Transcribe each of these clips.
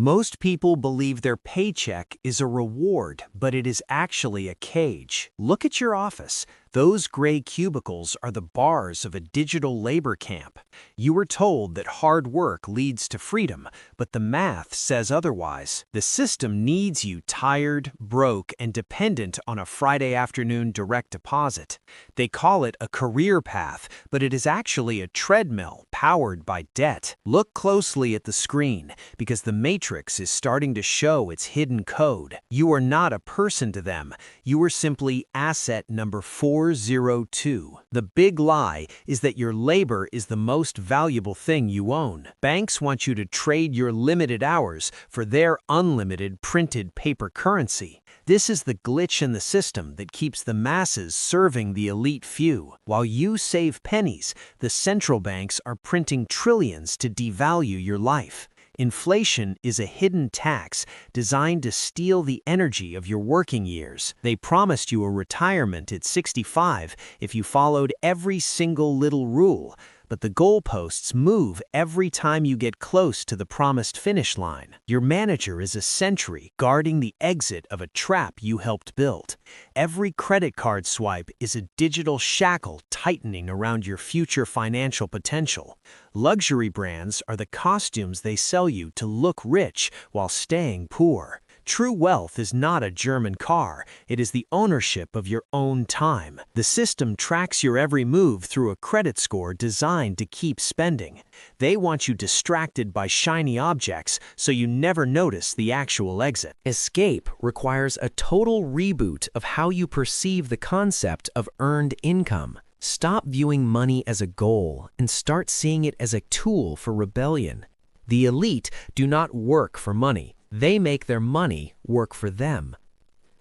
Most people believe their paycheck is a reward, but it is actually a cage. Look at your office. Those gray cubicles are the bars of a digital labor camp. You were told that hard work leads to freedom, but the math says otherwise. The system needs you tired, broke, and dependent on a Friday afternoon direct deposit. They call it a career path, but it is actually a treadmill powered by debt. Look closely at the screen, because the matrix is starting to show its hidden code. You are not a person to them. You are simply asset number 402. The big lie is that your labor is the most valuable thing you own. Banks want you to trade your limited hours for their unlimited printed paper currency. This is the glitch in the system that keeps the masses serving the elite few. While you save pennies, the central banks are printing trillions to devalue your life. Inflation is a hidden tax designed to steal the energy of your working years. They promised you a retirement at 65 if you followed every single little rule, but the goalposts move every time you get close to the promised finish line. Your manager is a sentry guarding the exit of a trap you helped build. Every credit card swipe is a digital shackle tightening around your future financial potential. Luxury brands are the costumes they sell you to look rich while staying poor. True wealth is not a German car, it is the ownership of your own time. The system tracks your every move through a credit score designed to keep spending. They want you distracted by shiny objects so you never notice the actual exit. Escape requires a total reboot of how you perceive the concept of earned income. Stop viewing money as a goal and start seeing it as a tool for rebellion. The elite do not work for money. They make their money work for them.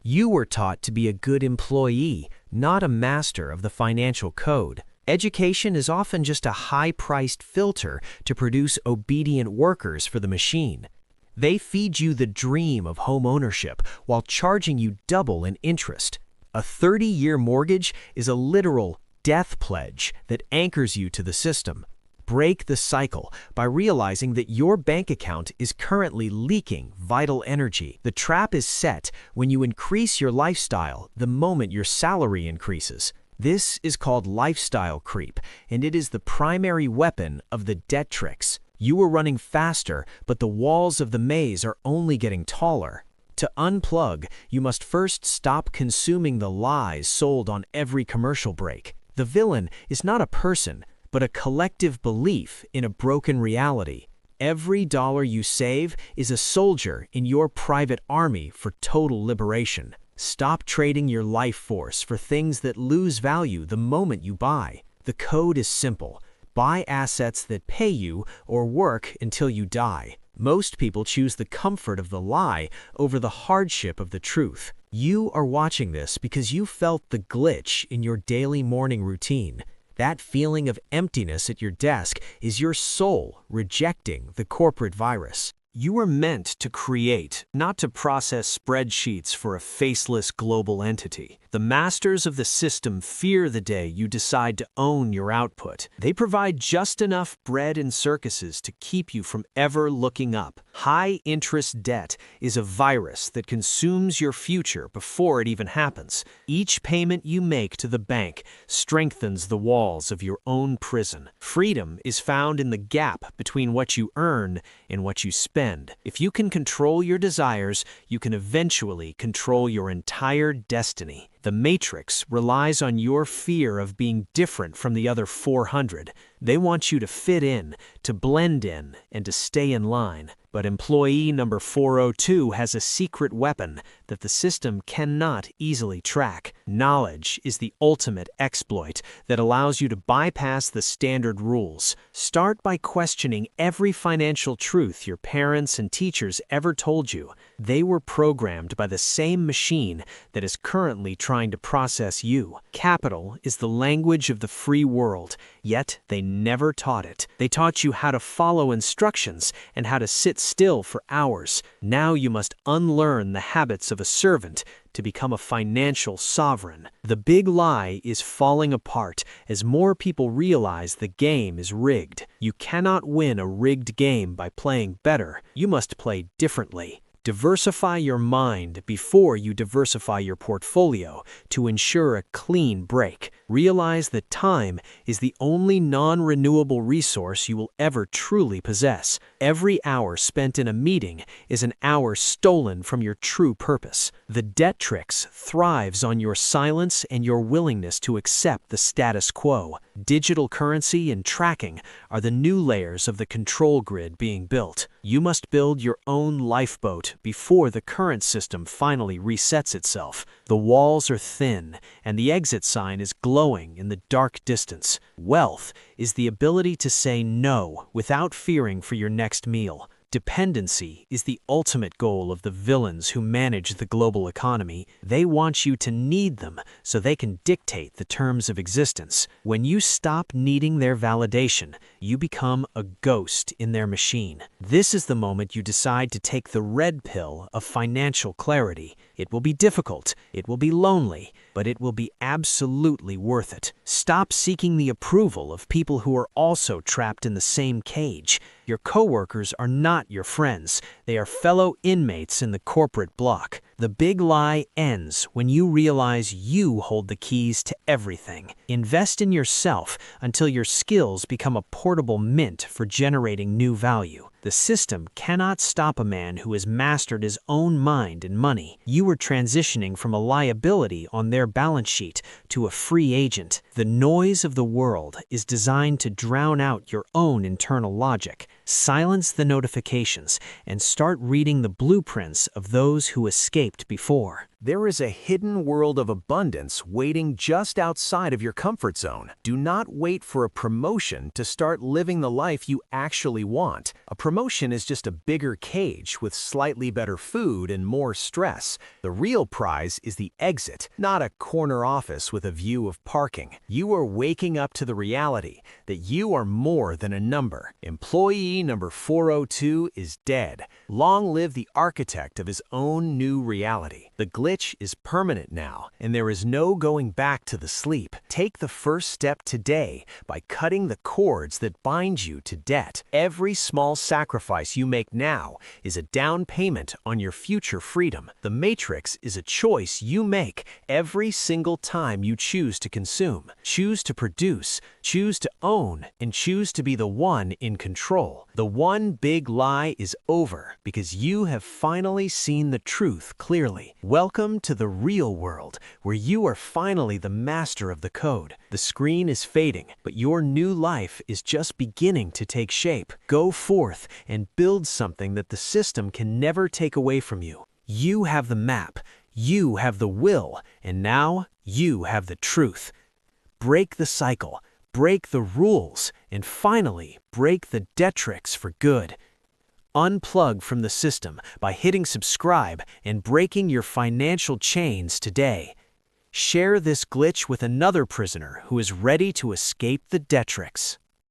You were taught to be a good employee, not a master of the financial code. Education is often just a high-priced filter to produce obedient workers for the machine. They feed you the dream of home ownership while charging you double in interest. A 30-year mortgage is a literal death pledge that anchors you to the system. Break the cycle by realizing that your bank account is currently leaking vital energy. The trap is set when you increase your lifestyle the moment your salary increases. This is called lifestyle creep, and it is the primary weapon of the debt tricks. You are running faster, but the walls of the maze are only getting taller. To unplug, you must first stop consuming the lies sold on every commercial break. The villain is not a person, but a collective belief in a broken reality. Every dollar you save is a soldier in your private army for total liberation. Stop trading your life force for things that lose value the moment you buy. The code is simple. Buy assets that pay you or work until you die. Most people choose the comfort of the lie over the hardship of the truth. You are watching this because you felt the glitch in your daily morning routine. That feeling of emptiness at your desk is your soul rejecting the corporate virus. You were meant to create, not to process spreadsheets for a faceless global entity. The masters of the system fear the day you decide to own your output. They provide just enough bread and circuses to keep you from ever looking up. High-interest debt is a virus that consumes your future before it even happens. Each payment you make to the bank strengthens the walls of your own prison. Freedom is found in the gap between what you earn and what you spend. If you can control your desires, you can eventually control your entire destiny. The Matrix relies on your fear of being different from the other 400. They want you to fit in, to blend in, and to stay in line. But employee number 402 has a secret weapon that the system cannot easily track. Knowledge is the ultimate exploit that allows you to bypass the standard rules. Start by questioning every financial truth your parents and teachers ever told you. They were programmed by the same machine that is currently trying to process you. Capital is the language of the free world, yet they never taught it. They taught you how to follow instructions and how to sit still for hours. Now you must unlearn the habits of a servant to become a financial sovereign. The big lie is falling apart as more people realize the game is rigged. You cannot win a rigged game by playing better. You must play differently. Diversify your mind before you diversify your portfolio to ensure a clean break. Realize that time is the only non-renewable resource you will ever truly possess. Every hour spent in a meeting is an hour stolen from your true purpose. The Detrix thrives on your silence and your willingness to accept the status quo. Digital currency and tracking are the new layers of the control grid being built. You must build your own lifeboat before the current system finally resets itself. The walls are thin, and the exit sign is glowing in the dark distance. Wealth is the ability to say no without fearing for your next meal. Dependency is the ultimate goal of the villains who manage the global economy. They want you to need them so they can dictate the terms of existence. When you stop needing their validation, you become a ghost in their machine. This is the moment you decide to take the red pill of financial clarity. It will be difficult, it will be lonely, but it will be absolutely worth it. Stop seeking the approval of people who are also trapped in the same cage. Your coworkers are not your friends. They are fellow inmates in the corporate block. The big lie ends when you realize you hold the keys to everything. Invest in yourself until your skills become a portable mint for generating new value. The system cannot stop a man who has mastered his own mind and money. You are transitioning from a liability on their balance sheet to a free agent. The noise of the world is designed to drown out your own internal logic. Silence the notifications and start reading the blueprints of those who escaped before. There is a hidden world of abundance waiting just outside of your comfort zone. Do not wait for a promotion to start living the life you actually want. A promotion is just a bigger cage with slightly better food and more stress. The real prize is the exit, not a corner office with a view of parking. You are waking up to the reality that you are more than a number. Employee number 402 is dead. Long live the architect of his own new reality. The glitch is permanent now, and there is no going back to the sleep. Take the first step today by cutting the cords that bind you to debt. Every small sacrifice you make now is a down payment on your future freedom. The Matrix is a choice you make every single time you choose to consume, choose to produce, choose to own, and choose to be the one in control. The one big lie is over because you have finally seen the truth clearly. Welcome to the real world, where you are finally the master of the code. The screen is fading, but your new life is just beginning to take shape. Go forth and build something that the system can never take away from you. You have the map, you have the will, and now you have the truth. Break the cycle, break the rules, and finally break the Detrix for good. Unplug from the system by hitting subscribe and breaking your financial chains today. Share this glitch with another prisoner who is ready to escape the Detrix.